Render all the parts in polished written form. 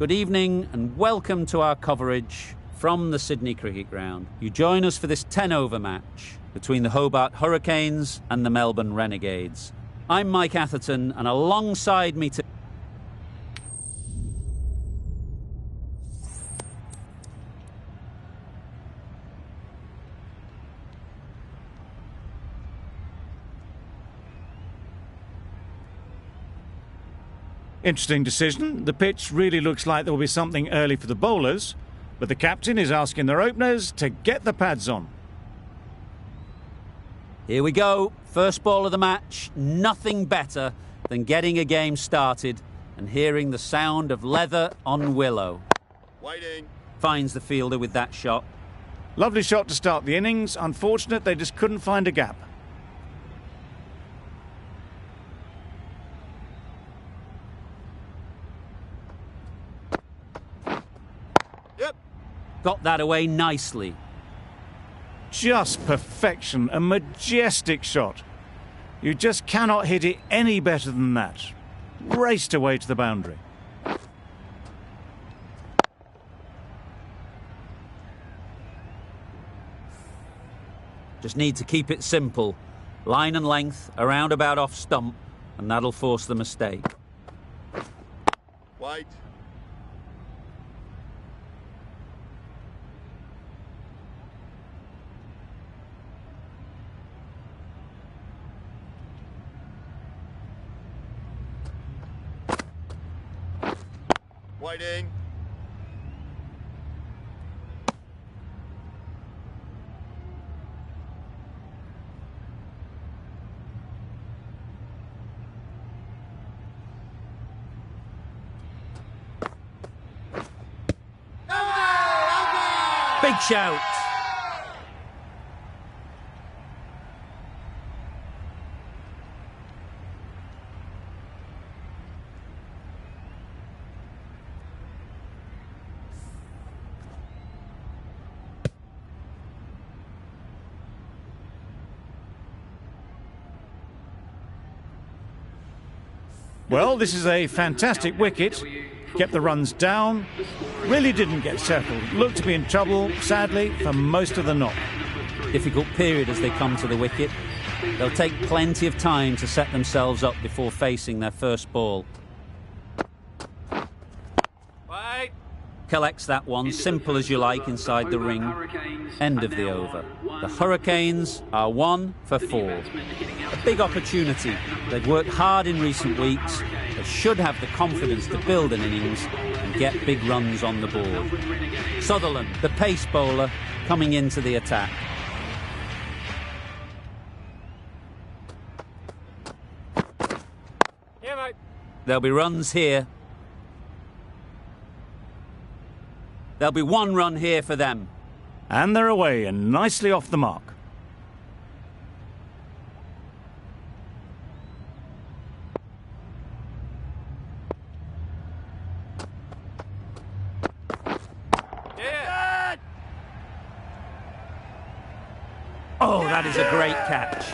Good evening and welcome to our coverage from the Sydney Cricket Ground. You join us for this 10-over match between the Hobart Hurricanes and the Melbourne Renegades. I'm Mike Atherton, and alongside me to... Interesting decision. The pitch really looks like there will be something early for the bowlers, but the captain is asking their openers to get the pads on. Here we go. First ball of the match. Nothing better than getting a game started and hearing the sound of leather on willow. Waiting. Finds the fielder with that shot. Lovely shot to start the innings. Unfortunate they just couldn't find a gap. Got that away nicely. Just perfection, a majestic shot. You just cannot hit it any better than that. Raced away to the boundary. Just need to keep it simple. Line and length, around about off stump, and that'll force the mistake. Wait. Waiting. Big shout. Well, this is a fantastic wicket. Kept the runs down. Really didn't get settled. Looked to be in trouble, sadly, for most of the knock. Difficult period as they come to the wicket. They'll take plenty of time to set themselves up before facing their first ball. Wait. Collects that one, simple as you like, inside the ring. End of the over. The Hurricanes are 1 for 4. A big opportunity. They've worked hard in recent weeks. They should have the confidence to build an innings and get big runs on the board. Sutherland, the pace bowler, coming into the attack. Yeah, mate. There'll be runs here. There'll be 1 run here for them. And they're away and nicely off the mark. Yeah. Oh, that is a great catch.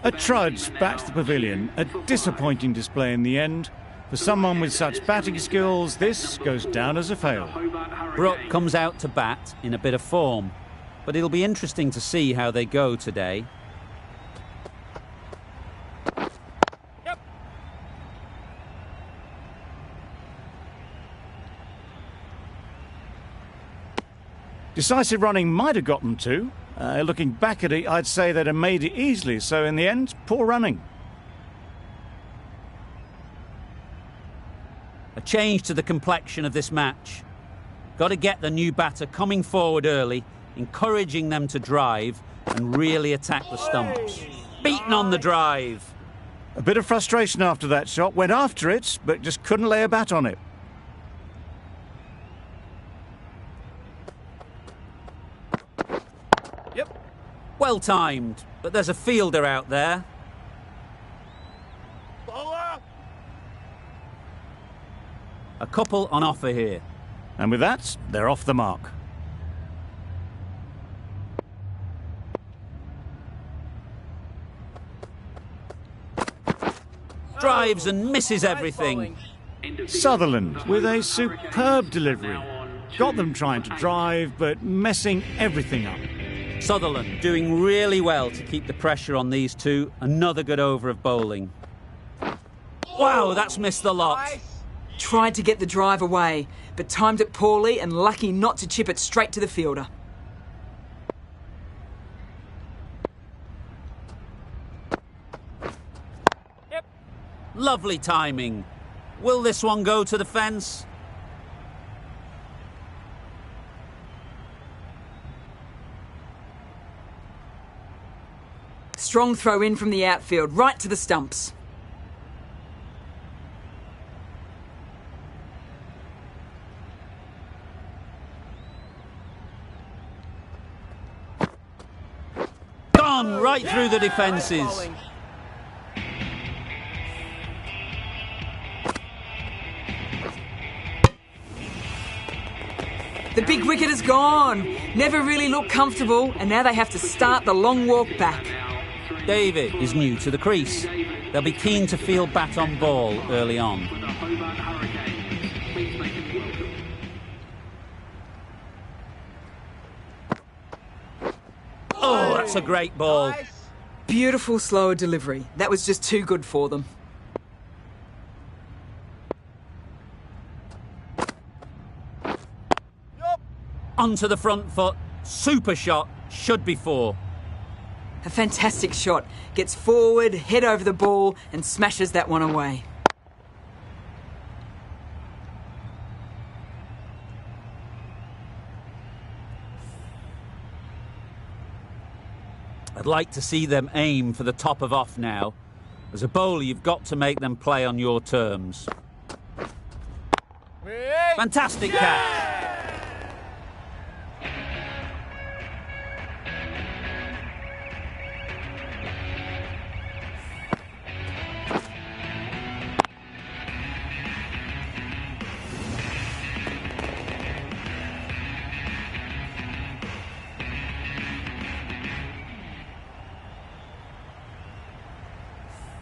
A trudge back to the pavilion. A disappointing display in the end. For someone with such batting skills, this goes down as a fail. Brook comes out to bat in a bit of form, but it'll be interesting to see how they go today. Yep. Decisive running might have got them to. Looking back at it, I'd say they'd have made it easily, so in the end, poor running. A change to the complexion of this match. Got to get the new batter coming forward early, encouraging them to drive and really attack the stumps. Beaten on the drive. A bit of frustration after that shot. Went after it, but just couldn't lay a bat on it. Well timed, but there's a fielder out there. Bowler! A couple on offer here. And with that, they're off the mark. Drives and misses everything. Sutherland with a superb delivery. Got them trying to drive, but messing everything up. Sutherland doing really well to keep the pressure on these two. Another good over of bowling. Wow, that's missed the lot. Tried to get the drive away, but timed it poorly and lucky not to chip it straight to the fielder. Yep. Lovely timing. Will this one go to the fence? Strong throw in from the outfield, right to the stumps. Gone right through the defences. The big wicket is gone. Never really looked comfortable, and now they have to start the long walk back. David is new to the crease. They'll be keen to field bat on ball early on. Oh, that's a great ball. Beautiful slower delivery. That was just too good for them. Onto the front foot. Super shot. Should be four. A fantastic shot. Gets forward, head over the ball, and smashes that one away. I'd like to see them aim for the top of off now. As a bowler, you've got to make them play on your terms. Fantastic catch.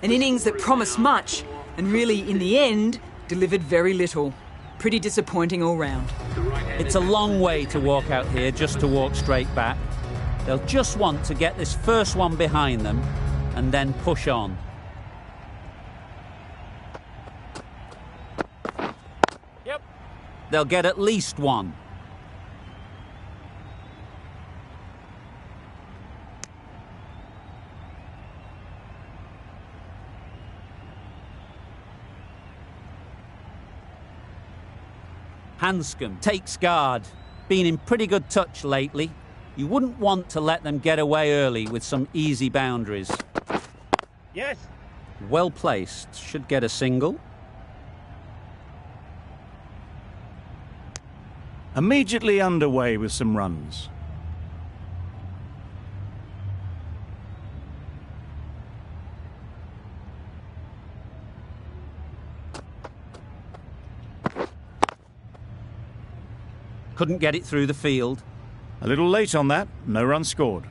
An innings that promised much, and really, in the end, delivered very little. Pretty disappointing all round. It's a long way to walk out here just to walk straight back. They'll just want to get this first one behind them and then push on. Yep. They'll get at least one. Hanscom takes guard. Been in pretty good touch lately. You wouldn't want to let them get away early with some easy boundaries. Yes. Well placed. Should get a single. Immediately underway with some runs. Couldn't get it through the field. A little late on that, no run scored.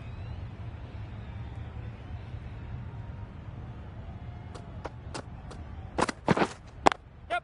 Yep.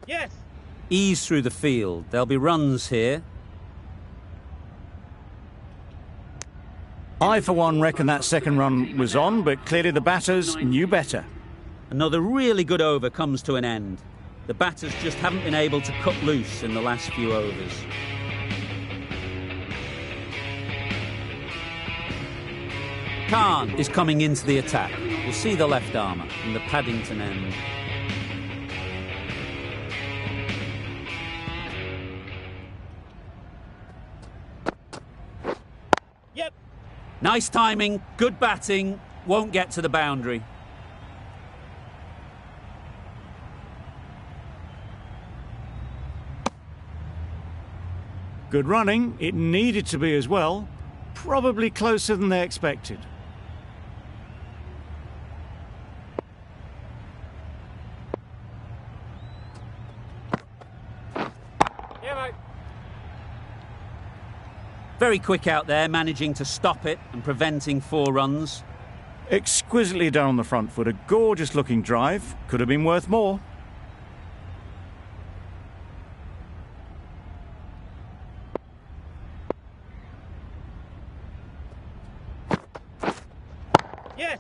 Yes. Ease through the field. There'll be runs here. I, for one, reckon that second run was on, but clearly the batters knew better. Another really good over comes to an end. The batters just haven't been able to cut loose in the last few overs. Khan is coming into the attack. We'll see the left armour from the Paddington end. Yep. Nice timing, good batting, won't get to the boundary. Good running. It needed to be as well. Probably closer than they expected. Yeah, mate. Very quick out there, managing to stop it and preventing 4 runs. Exquisitely done on the front foot. A gorgeous looking drive. Could have been worth more. Yes.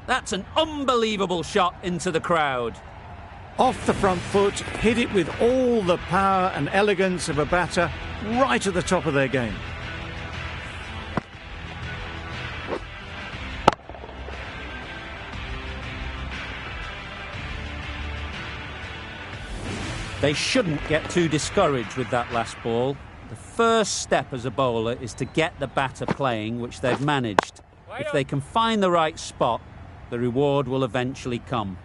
That's an unbelievable shot into the crowd. Off the front foot, hit it with all the power and elegance of a batter right at the top of their game. They shouldn't get too discouraged with that last ball. The first step as a bowler is to get the batter playing, which they've managed. If they can find the right spot, the reward will eventually come.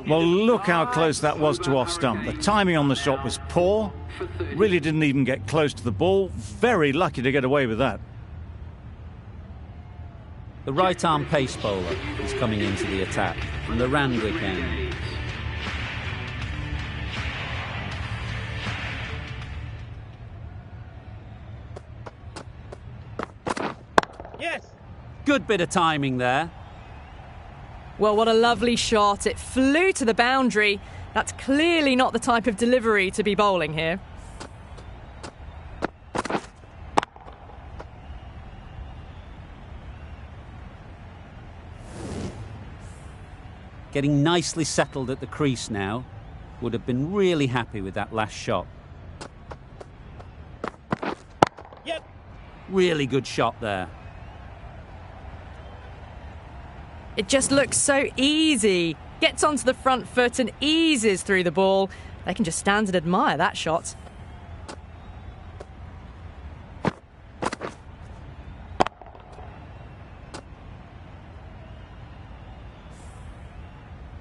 Well, look how close that was to off stump. The timing on the shot was poor. Really didn't even get close to the ball. Very lucky to get away with that. The right-arm pace bowler is coming into the attack from the Randwick end. Yes. Good bit of timing there. Well, what a lovely shot. It flew to the boundary. That's clearly not the type of delivery to be bowling here. Getting nicely settled at the crease now. Would have been really happy with that last shot. Yep. Really good shot there. It just looks so easy. Gets onto the front foot and eases through the ball. They can just stand and admire that shot.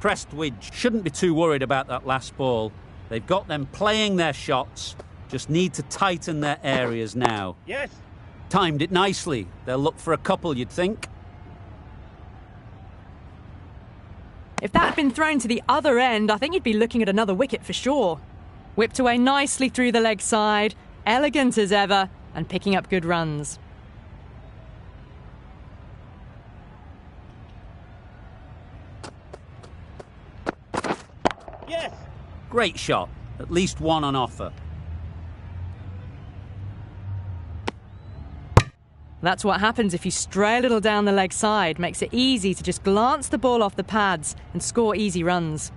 Prestwidge shouldn't be too worried about that last ball. They've got them playing their shots, just need to tighten their areas now. Yes. Timed it nicely. They'll look for a couple, you'd think. If that had been thrown to the other end, I think you'd be looking at another wicket for sure. Whipped away nicely through the leg side, elegant as ever, and picking up good runs. Yes. Great shot. At least one on offer. That's what happens if you stray a little down the leg side. Makes it easy to just glance the ball off the pads and score easy runs.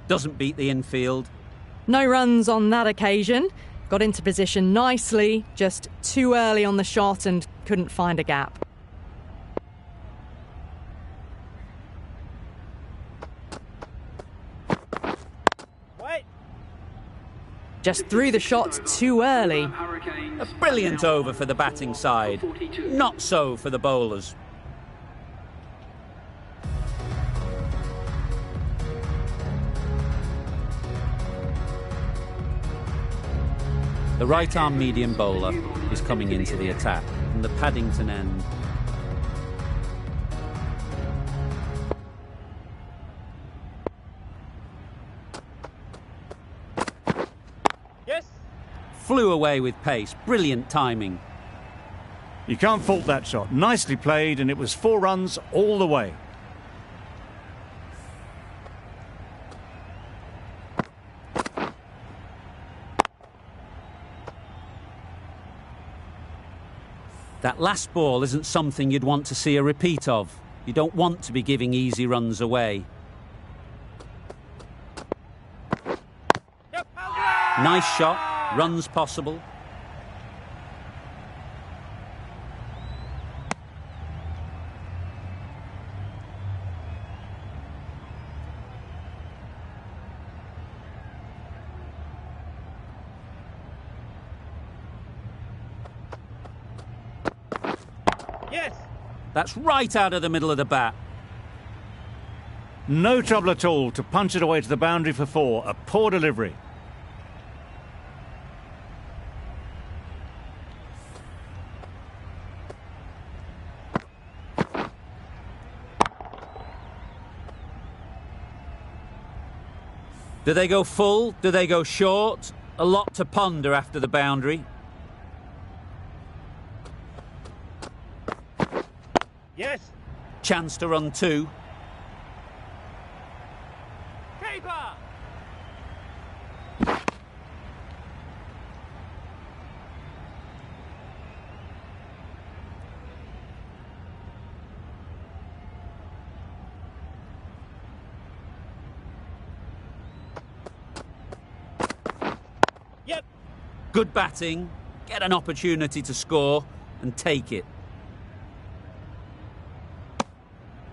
Doesn't beat the infield. No runs on that occasion. Got into position nicely, just too early on the shot and couldn't find a gap. Just threw the shot too early. A brilliant over for the batting side. Not so for the bowlers. The right-arm medium bowler is coming into the attack from the Paddington end. flew away with pace. Brilliant timing. You can't fault that shot. Nicely played, and it was 4 runs all the way. That last ball isn't something you'd want to see a repeat of. You don't want to be giving easy runs away. Nice shot, runs possible. Yes. That's right out of the middle of the bat. No trouble at all to punch it away to the boundary for 4. A poor delivery. Do they go full? Do they go short? A lot to ponder after the boundary. Yes. Chance to run 2. Keeper. Yep. Good batting, get an opportunity to score and take it.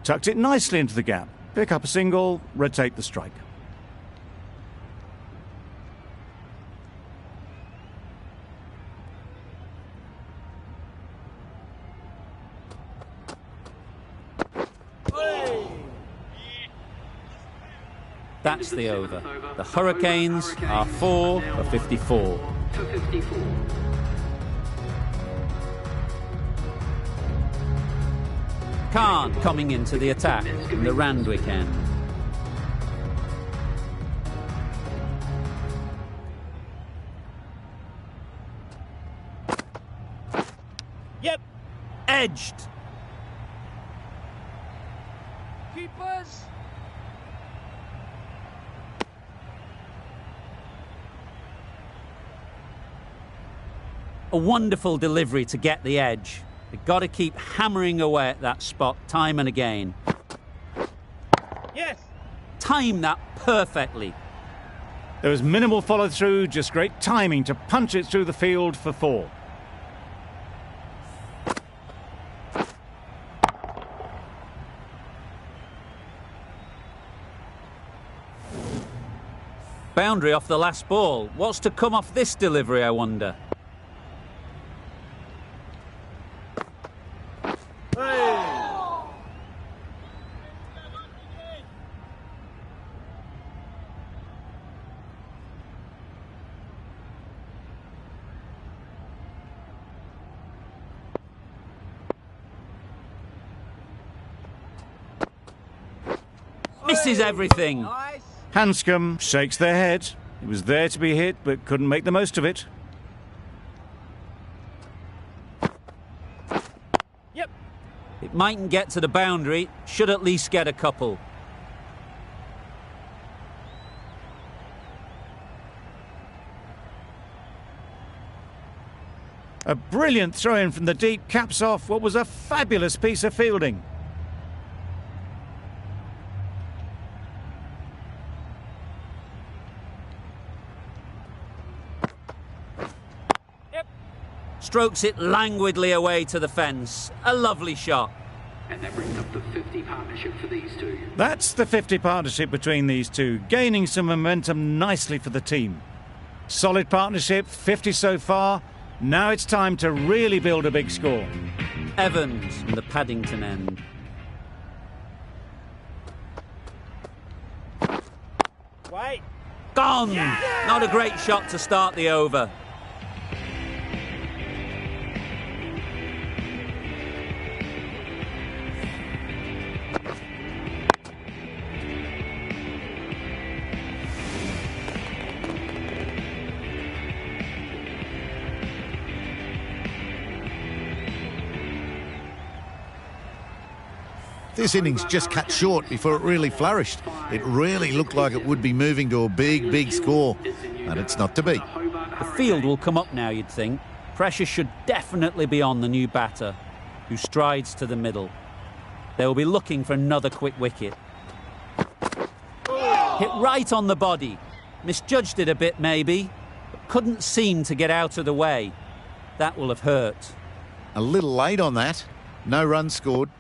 Tucked it nicely into the gap. Pick up a single, rotate the strike. That's the over. The Hurricanes are 4 for 54. Khan coming into the attack in the Randwick end. Yep. Edged. Keepers. A wonderful delivery to get the edge. They've got to keep hammering away at that spot time and again. Yes. Time that perfectly. There was minimal follow-through, just great timing to punch it through the field for 4. Boundary off the last ball. What's to come off this delivery, I wonder? Misses everything. Nice. Hanscom shakes their head. It was there to be hit, but couldn't make the most of it. Yep. It mightn't get to the boundary, should at least get a couple. A brilliant throw-in from the deep caps off what was a fabulous piece of fielding. Strokes it languidly away to the fence. A lovely shot. And that brings up the 50 partnership for these two. That's the 50 partnership between these two, gaining some momentum nicely for the team. Solid partnership, 50 so far. Now it's time to really build a big score. Evans from the Paddington end. Wait. Gone! Not a great shot to start the over. This innings just cut short before it really flourished. It really looked like it would be moving to a big, big score, but it's not to be. The field will come up now, you'd think. Pressure should definitely be on the new batter, who strides to the middle. They will be looking for another quick wicket. Hit right on the body. Misjudged it a bit, maybe, but couldn't seem to get out of the way. That will have hurt. A little late on that. No runs scored.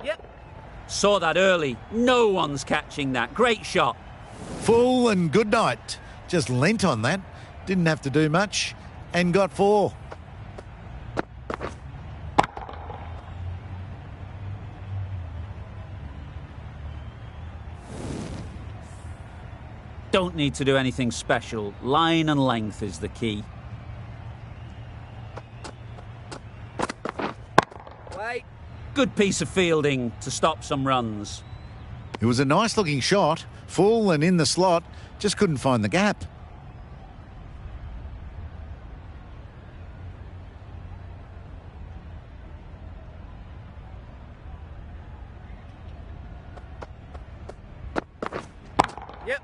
Yep. Saw that early. No one's catching that. Great shot. Full and good night. Just leant on that. Didn't have to do much and got 4. Don't need to do anything special. Line and length is the key. Wait. Good piece of fielding to stop some runs. It was a nice looking shot, full and in the slot, just couldn't find the gap. Yep.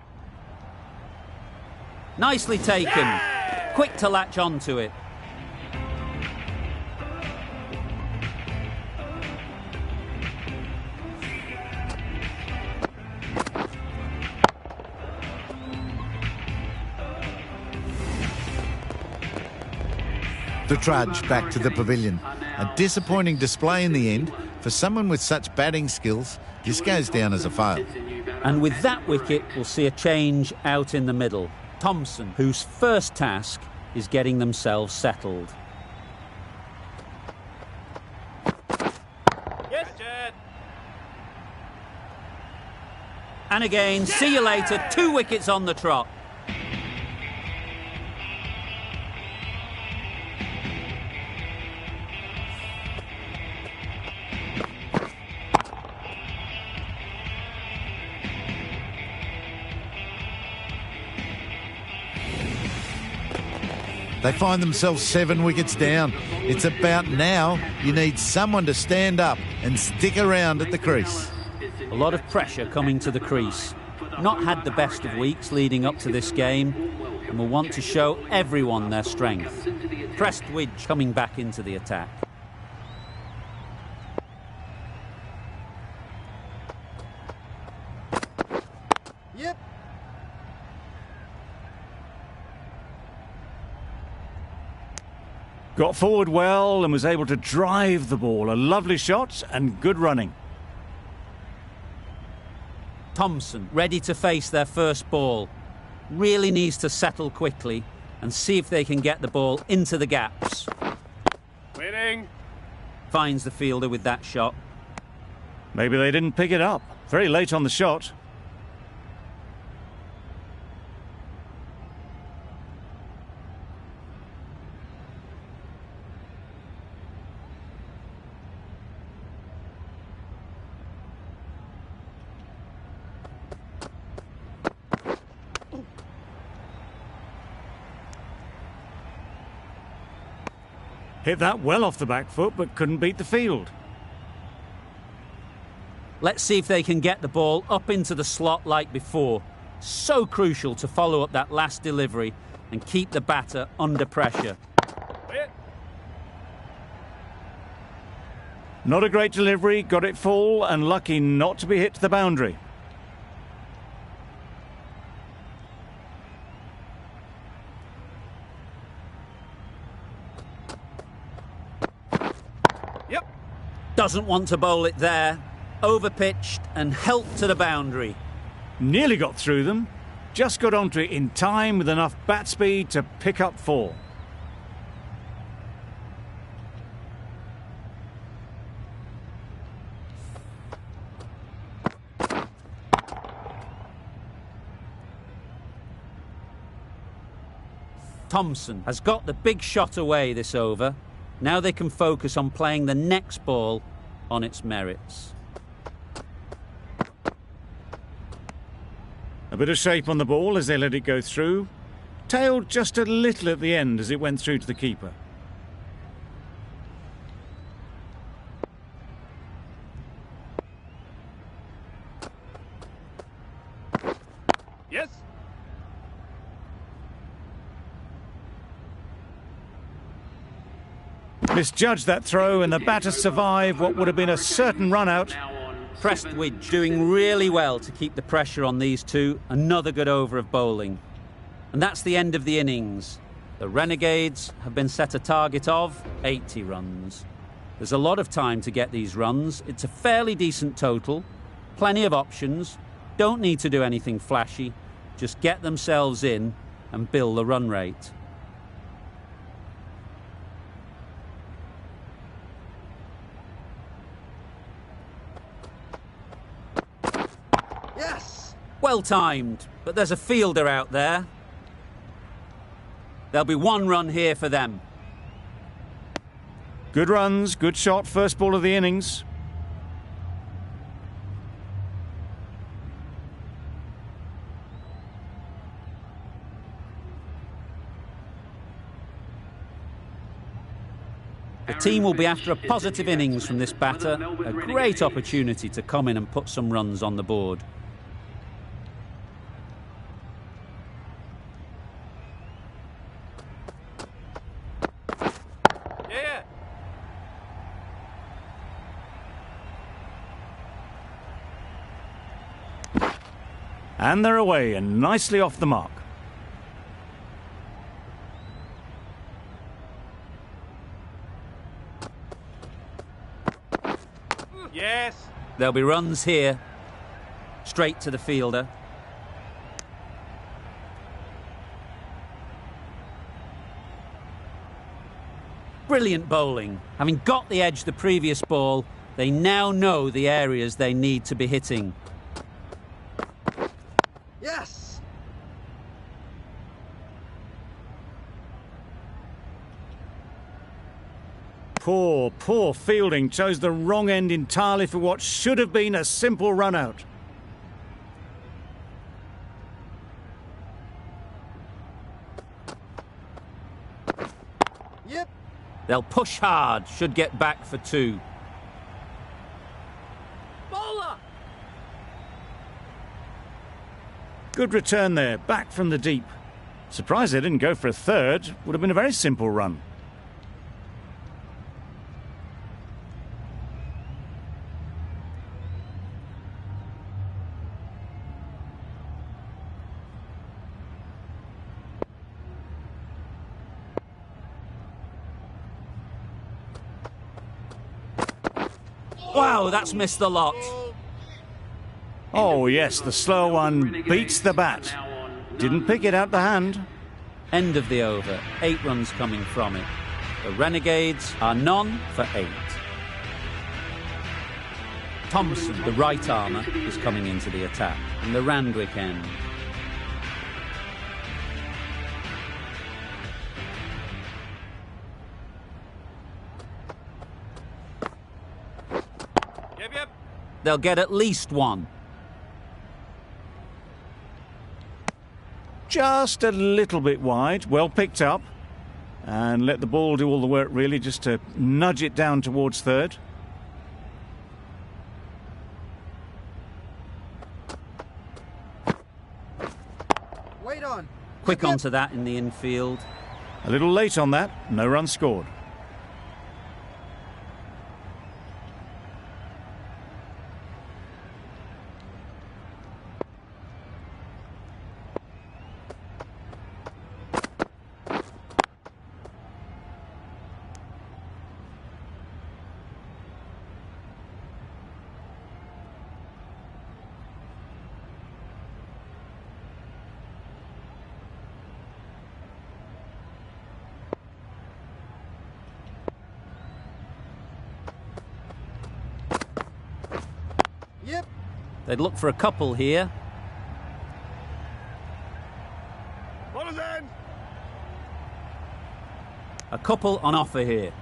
Nicely taken. Quick to latch onto it. The trudge back to the pavilion. A disappointing display in the end. For someone with such batting skills, this goes down as a fail. And with that wicket, we'll see a change out in the middle. Thompson, whose first task is getting themselves settled. Yes, Jed. And again, see you later. 2 wickets on the trot. They find themselves 7 wickets down. It's about now you need someone to stand up and stick around at the crease. A lot of pressure coming to the crease. Not had the best of weeks leading up to this game and will want to show everyone their strength. Prestwidge coming back into the attack. Yep. Got forward well and was able to drive the ball. A lovely shot and good running. Thompson ready to face their first ball. Really needs to settle quickly and see if they can get the ball into the gaps. Winning. Finds the fielder with that shot. Maybe they didn't pick it up. Very late on the shot. Hit that well off the back foot, but couldn't beat the field. Let's see if they can get the ball up into the slot like before. So crucial to follow up that last delivery and keep the batter under pressure. Not a great delivery, got it full and lucky not to be hit to the boundary. Yep. Doesn't want to bowl it there. Overpitched and helped to the boundary. Nearly got through them. Just got onto it in time with enough bat speed to pick up 4. Thompson has got the big shot away this over. Now they can focus on playing the next ball on its merits. A bit of shape on the ball as they let it go through. Tailed just a little at the end as it went through to the keeper. Misjudged that throw, and the batter survived what would have been a certain run-out. Prestwidge doing really well to keep the pressure on these two. Another good over of bowling. And that's the end of the innings. The Renegades have been set a target of 80 runs. There's a lot of time to get these runs. It's a fairly decent total. Plenty of options. Don't need to do anything flashy. Just get themselves in and build the run rate. Yes! Well timed, but there's a fielder out there. There'll be one run here for them. Good runs, good shot, first ball of the innings. The team will be after a positive innings from this batter. A great opportunity to come in and put some runs on the board. Yeah! And they're away and nicely off the mark. Yes! There'll be runs here. Straight to the fielder. Brilliant bowling. Having got the edge the previous ball, they now know the areas they need to be hitting. Yes! Poor fielding. Chose the wrong end entirely for what should have been a simple run-out. Yep! They'll push hard, should get back for two. Bowler! Good return there, back from the deep. Surprised they didn't go for a third. Would have been a very simple run. Wow, that's missed the lot. Oh yes, the slow one beats the bat. Didn't pick it out the hand. End of the over. 8 runs coming from it. The Renegades are none for 8. Thompson, the right armour, is coming into the attack. And the Randwick end. Yep! They'll get at least one. Just a little bit wide, well picked up. And let the ball do all the work really, just to nudge it down towards third. Wait on! Quick onto that in the infield. A little late on that, no run scored. Yep! They'd look for a couple here. Bowler's end! A couple on offer here.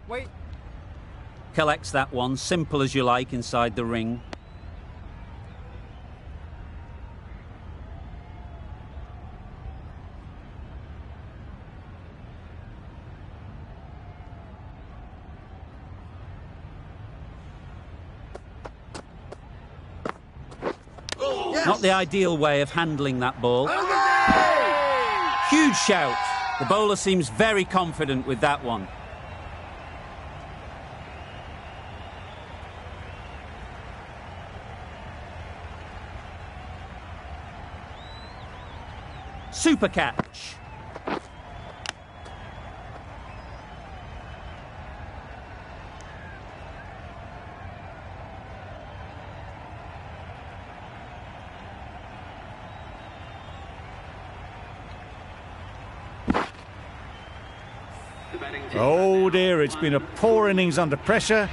Wait! Collects that one, simple as you like, inside the ring. Not the ideal way of handling that ball. Huge shout. The bowler seems very confident with that one. Super catch. Oh dear, it's been a poor innings under pressure,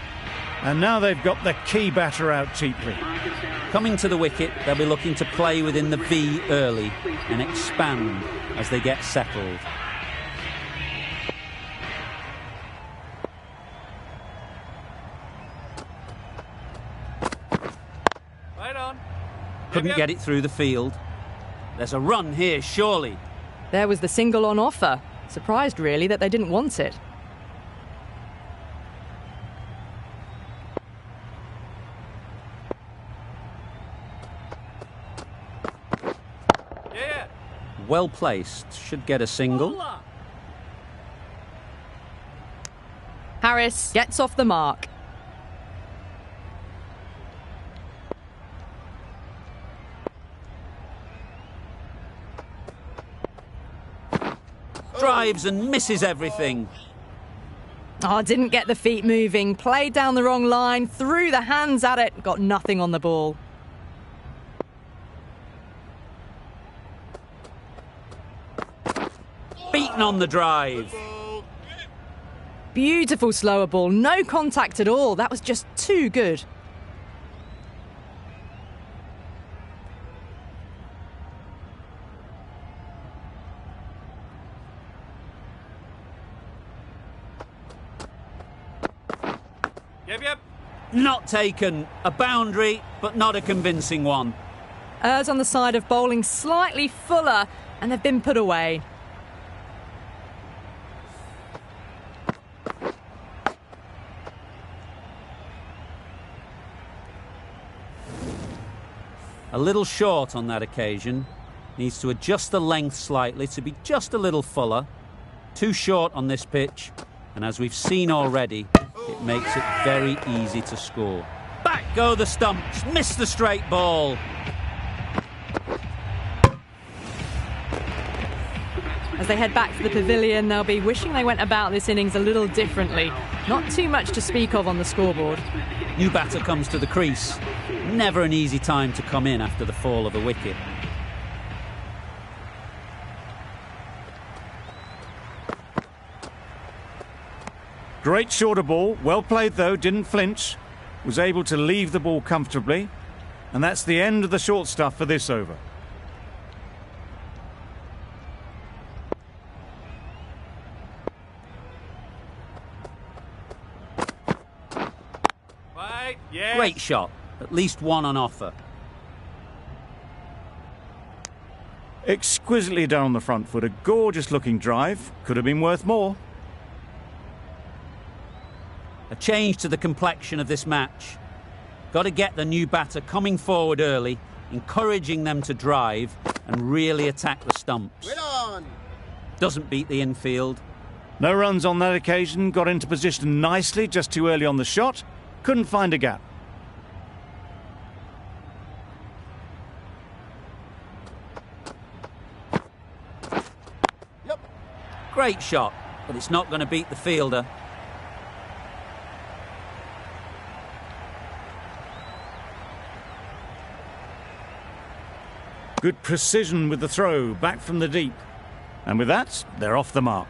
and now they've got the key batter out cheaply. Coming to the wicket, they'll be looking to play within the V early and expand as they get settled. Right on. Couldn't get it through the field. There's a run here, surely. There was the single on offer. Surprised, really, that they didn't want it. Yeah. Well placed, should get a single. Harris gets off the mark. Drives and misses everything. Oh, didn't get the feet moving. Played down the wrong line, threw the hands at it, got nothing on the ball. Beaten on the drive. Beautiful slower ball, no contact at all. That was just too good. Yep. Not taken. A boundary, but not a convincing one. Errs on the side of bowling slightly fuller, and they've been put away. A little short on that occasion. Needs to adjust the length slightly to be just a little fuller. Too short on this pitch, and as we've seen already, it makes it very easy to score. Back go the stumps, miss the straight ball. As they head back to the pavilion, they'll be wishing they went about this innings a little differently. Not too much to speak of on the scoreboard. New batter comes to the crease. Never an easy time to come in after the fall of a wicket. Great shorter ball, well played though, didn't flinch, was able to leave the ball comfortably, and that's the end of the short stuff for this over. Right. Yeah. Great shot, at least one on offer. Exquisitely done on the front foot, a gorgeous looking drive, could have been worth more. A change to the complexion of this match. Got to get the new batter coming forward early, encouraging them to drive and really attack the stumps. Right on. Doesn't beat the infield. No runs on that occasion, got into position nicely just too early on the shot, couldn't find a gap. Yep. Great shot, but it's not going to beat the fielder. Good precision with the throw, back from the deep. And with that, they're off the mark.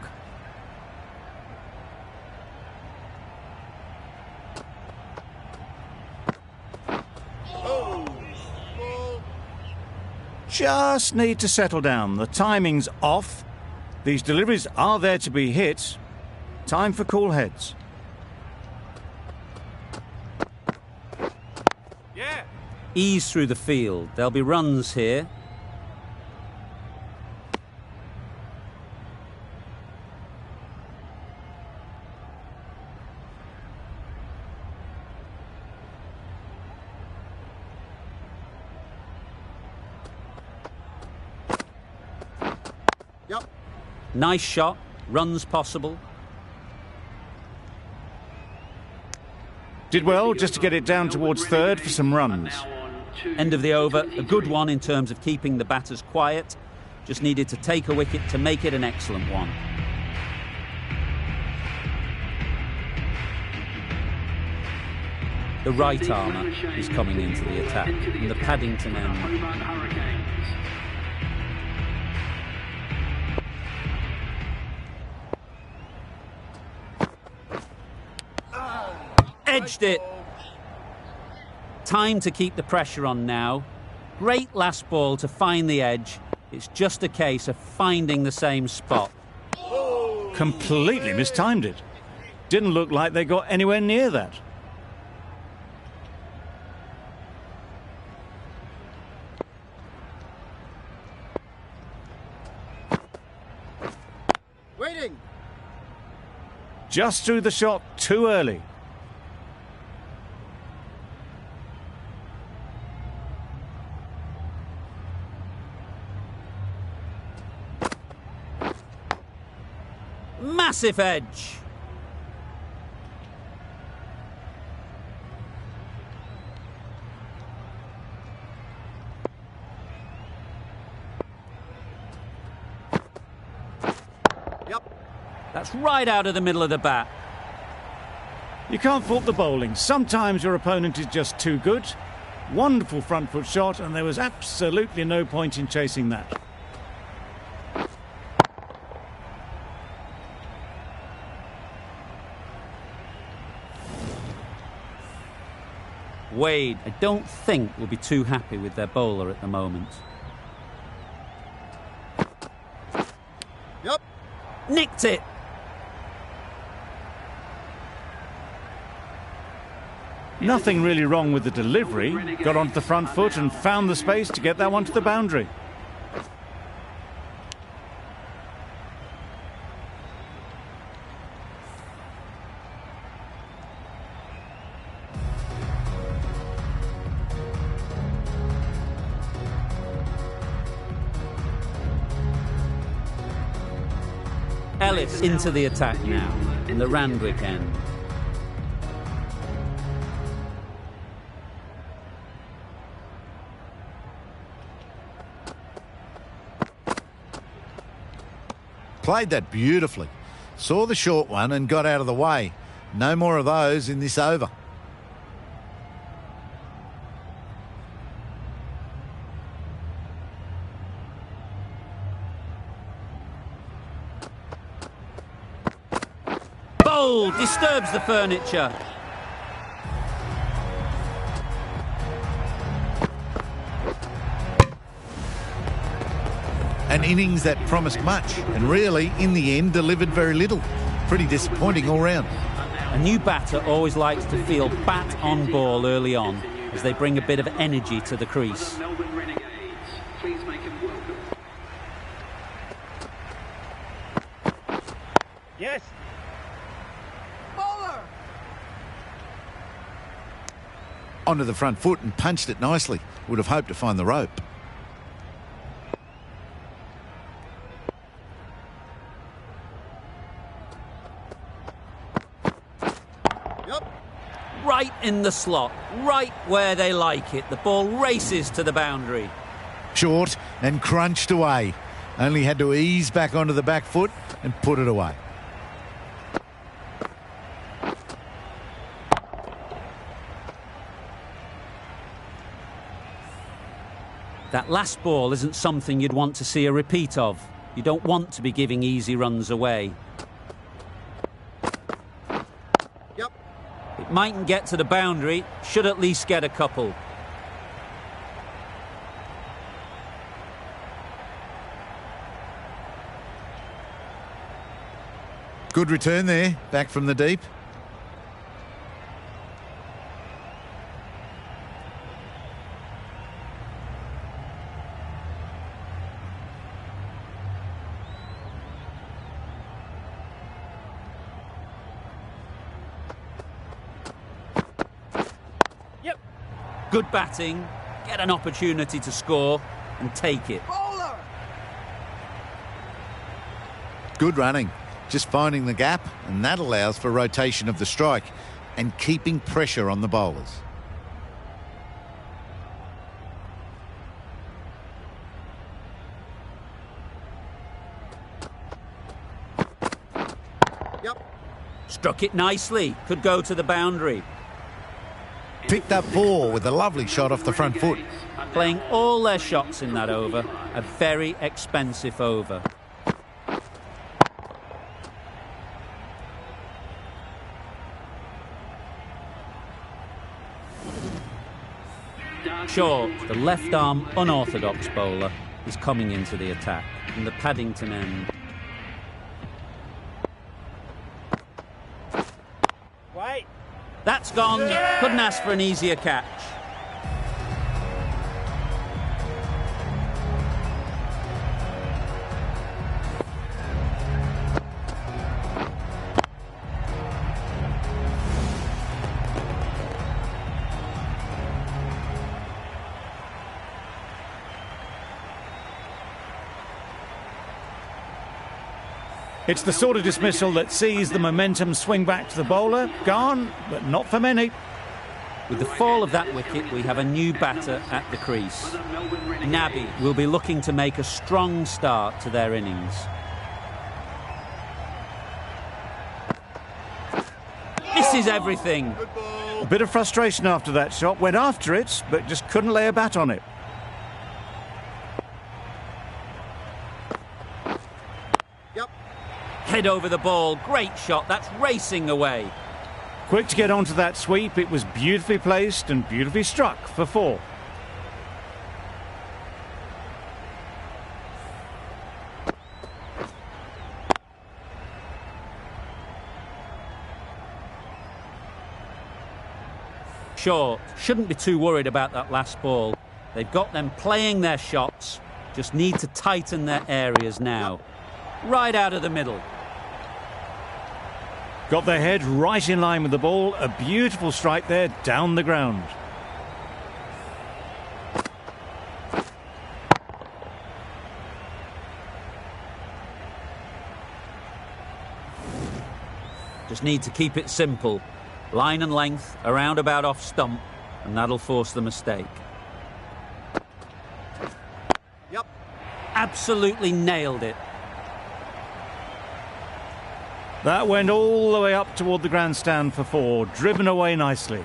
Just need to settle down. The timing's off. These deliveries are there to be hit. Time for cool heads. Yeah. Ease through the field. There'll be runs here. Nice shot, runs possible. Did well just to get it down towards third for some runs. End of the over, a good one in terms of keeping the batters quiet. Just needed to take a wicket to make it an excellent one. The right armour is coming into the attack, and the Paddington end. Edged it. Time to keep the pressure on now. Great last ball to find the edge. It's just a case of finding the same spot. Completely mistimed it. Didn't look like they got anywhere near that. Waiting. Just threw the shot too early. Massive edge. That's right out of the middle of the bat. You can't fault the bowling. Sometimes your opponent is just too good. Wonderful front foot shot, and there was absolutely no point in chasing that. Wade, I don't think, will be too happy with their bowler at the moment. Yep. Nicked it. Nothing really wrong with the delivery. Got onto the front foot and found the space to get that one to the boundary. Ellis into the attack now, in the Randwick end. Played that beautifully. Saw the short one and got out of the way. No more of those in this over. Bold, disturbs the furniture. An innings that promised much and really, in the end, delivered very little. Pretty disappointing all round. A new batter always likes to feel bat on ball early on as they bring a bit of energy to the crease. Melbourne Renegades, please make him welcome. Yes. Onto the front foot and punched it nicely. Would have hoped to find the rope. Right in the slot, right where they like it. The ball races to the boundary. Short and crunched away. Only had to ease back onto the back foot and put it away. That last ball isn't something you'd want to see a repeat of. You don't want to be giving easy runs away. Yep. It mightn't get to the boundary, should at least get a couple. Good return there, back from the deep. Good batting, get an opportunity to score and take it. Bowler. Good running. Just finding the gap, and that allows for rotation of the strike and keeping pressure on the bowlers. Yep. Struck it nicely. Could go to the boundary. Picked up 4 with a lovely shot off the front foot. Playing all their shots in that over. A very expensive over. Short, the left-arm unorthodox bowler, is coming into the attack from the Paddington end. Wait. That's gone. Couldn't ask for an easier catch. It's the sort of dismissal that sees the momentum swing back to the bowler. Gone, but not for many. With the fall of that wicket, we have a new batter at the crease. Nabi will be looking to make a strong start to their innings. Misses everything. A bit of frustration after that shot. Went after it, but just couldn't lay a bat on it. Yep. Head over the ball. Great shot. That's racing away. Quick to get onto that sweep. It was beautifully placed and beautifully struck for 4. Short. Shouldn't be too worried about that last ball. They've got them playing their shots. Just need to tighten their areas now. Right out of the middle. Got their head right in line with the ball. A beautiful strike there down the ground. Just need to keep it simple. Line and length, around about off stump, and that'll force the mistake. Yep. Absolutely nailed it. That went all the way up toward the grandstand for 4. Driven away nicely.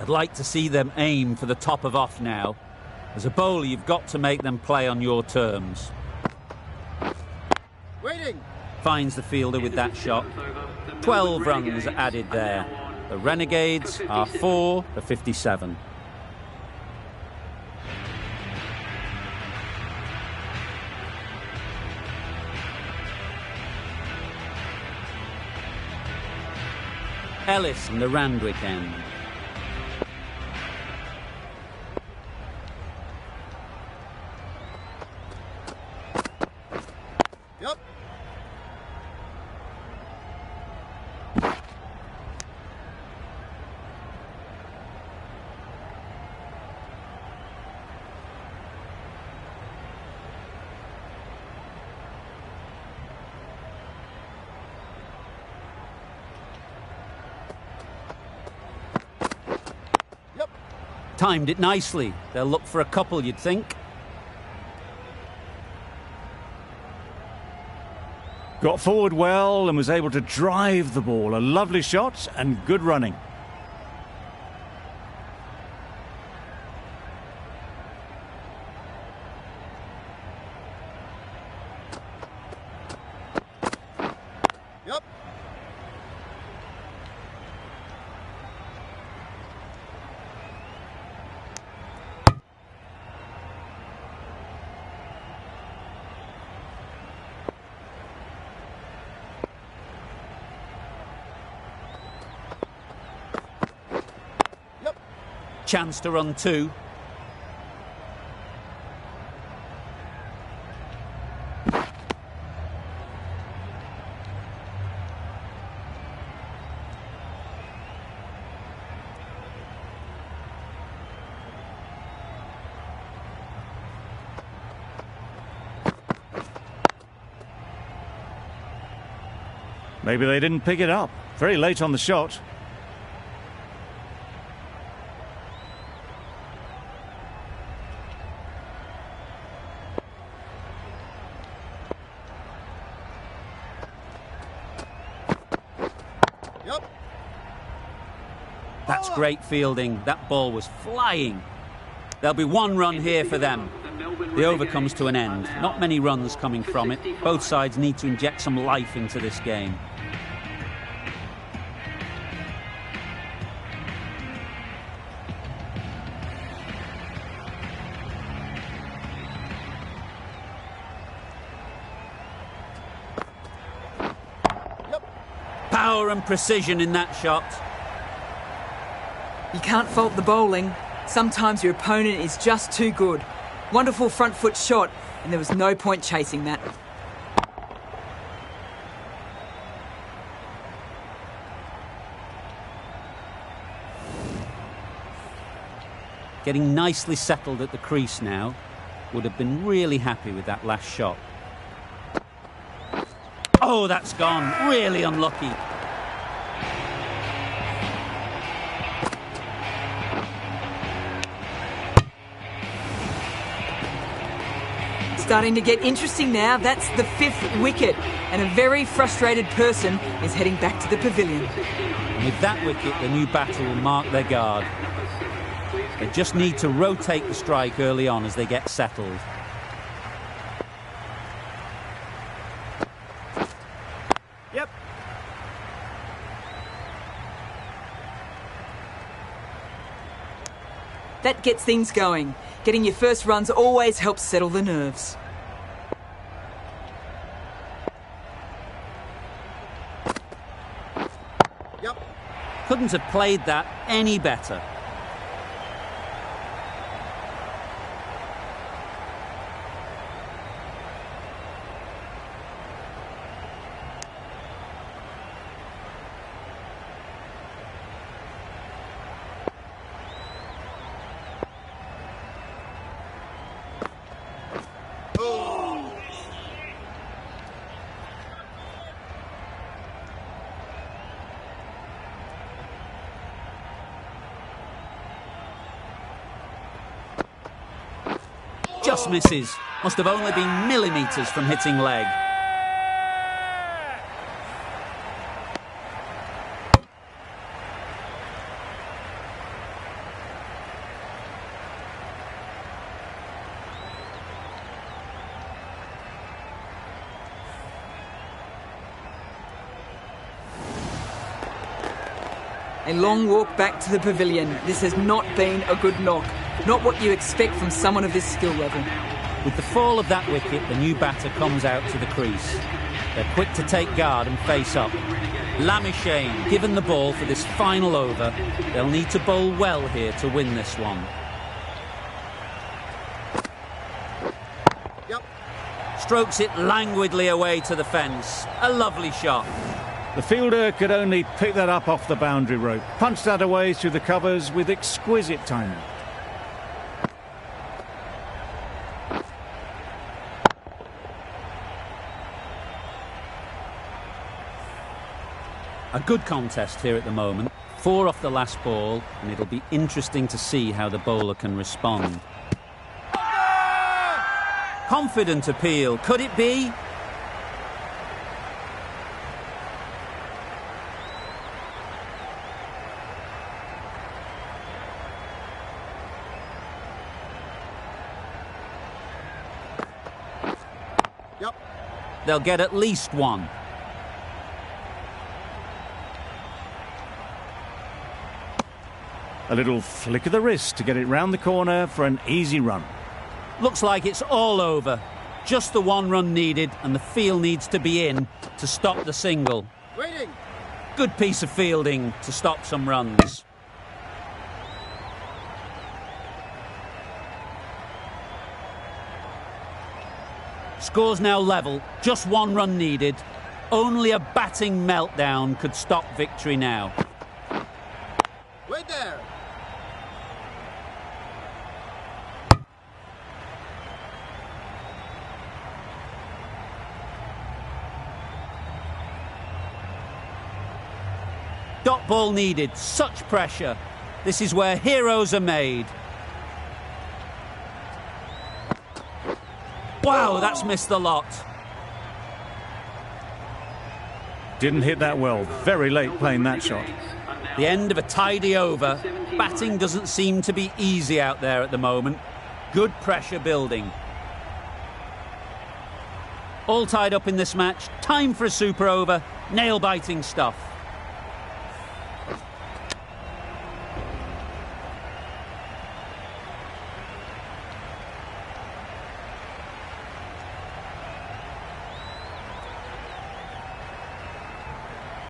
I'd like to see them aim for the top of off now. As a bowler, you've got to make them play on your terms. Waiting. Finds the fielder with that shot. 12 runs added there. The Renegades are 4 for 57. Ellis from the Randwick end. Yep. Timed it nicely. They'll look for a couple, you'd think. Got forward well and was able to drive the ball. A lovely shot and good running. Yep. Chance to run 2. Maybe they didn't pick it up. Very late on the shot. Yep. That's great fielding. That ball was flying. There'll be one run here for them. The over comes to an end. Not many runs coming from it. Both sides need to inject some life into this game. Power and precision in that shot. You can't fault the bowling. Sometimes your opponent is just too good. Wonderful front foot shot, and there was no point chasing that. Getting nicely settled at the crease now. Would have been really happy with that last shot. Oh, that's gone. Really unlucky. Starting to get interesting now. That's the 5th wicket, and a very frustrated person is heading back to the pavilion. And with that wicket, the new batter will mark their guard. They just need to rotate the strike early on as they get settled. Yep. That gets things going. Getting your first runs always helps settle the nerves. Yep. Couldn't have played that any better. Just misses. Must have only been millimetres from hitting leg. A long walk back to the pavilion. This has not been a good knock. Not what you expect from someone of this skill level. With the fall of that wicket, the new batter comes out to the crease. They're quick to take guard and face up. Lamishane given the ball for this final over. They'll need to bowl well here to win this one. Yep. Strokes it languidly away to the fence. A lovely shot. The fielder could only pick that up off the boundary rope. Punched that away through the covers with exquisite timing. A good contest here at the moment. 4 off the last ball, and it'll be interesting to see how the bowler can respond. Confident appeal. Could it be? Yep. They'll get at least one. A little flick of the wrist to get it round the corner for an easy run. Looks like it's all over. Just the 1 run needed, and the field needs to be in to stop the single. Waiting. Good piece of fielding to stop some runs. Score's now level. Just 1 run needed. Only a batting meltdown could stop victory now. Wait there. Dot ball needed, such pressure. This is where heroes are made. Wow, that's missed the lot. Didn't hit that well. Very late playing that shot. The end of a tidy over. Batting doesn't seem to be easy out there at the moment. Good pressure building. All tied up in this match. Time for a super over. Nail-biting stuff.